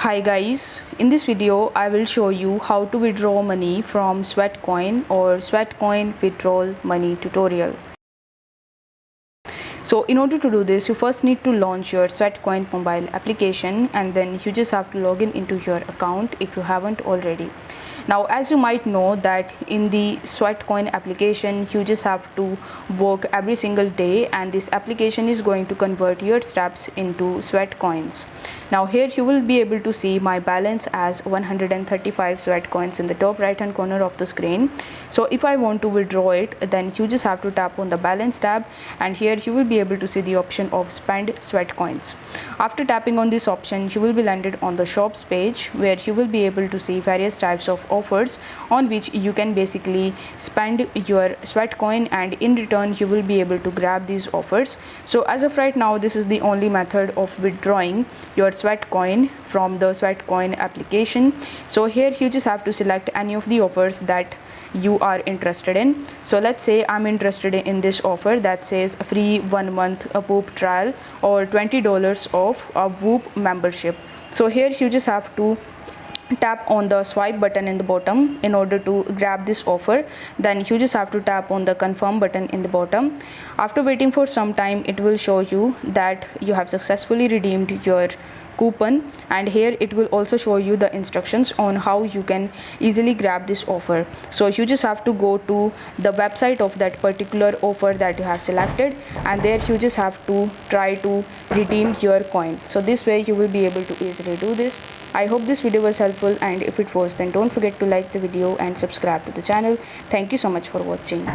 Hi guys, in this video I will show you how to withdraw money from Sweatcoin or Sweatcoin withdrawal money tutorial. So in order to do this, you first need to launch your Sweatcoin mobile application, and then you just have to log in into your account if you haven't already. Now, as you might know that in the Sweatcoin application, you just have to work every single day, and this application is going to convert your steps into Sweatcoins. Now here you will be able to see my balance as 135 Sweatcoins in the top right hand corner of the screen. So if I want to withdraw it, then you just have to tap on the balance tab, and here you will be able to see the option of spend Sweatcoins. After tapping on this option, you will be landed on the shops page, where you will be able to see various types of offers on which you can basically spend your Sweatcoin, and in return you will be able to grab these offers. So as of right now, this is the only method of withdrawing your Sweatcoin from the Sweatcoin application. So here you just have to select any of the offers that you are interested in. So let's say I'm interested in this offer that says a free 1 month a Whoop trial or $20 off a Whoop membership. So here you just have to tap on the swipe button in the bottom in order to grab this offer. Then you just have to tap on the confirm button in the bottom. After waiting for some time, it will show you that you have successfully redeemed your coupon, and here it will also show you the instructions on how you can easily grab this offer. So you just have to go to the website of that particular offer that you have selected, and there you just have to try to redeem your coin. So this way you will be able to easily do this. I hope this video was helpful, and if it was, then don't forget to like the video and subscribe to the channel. Thank you so much for watching.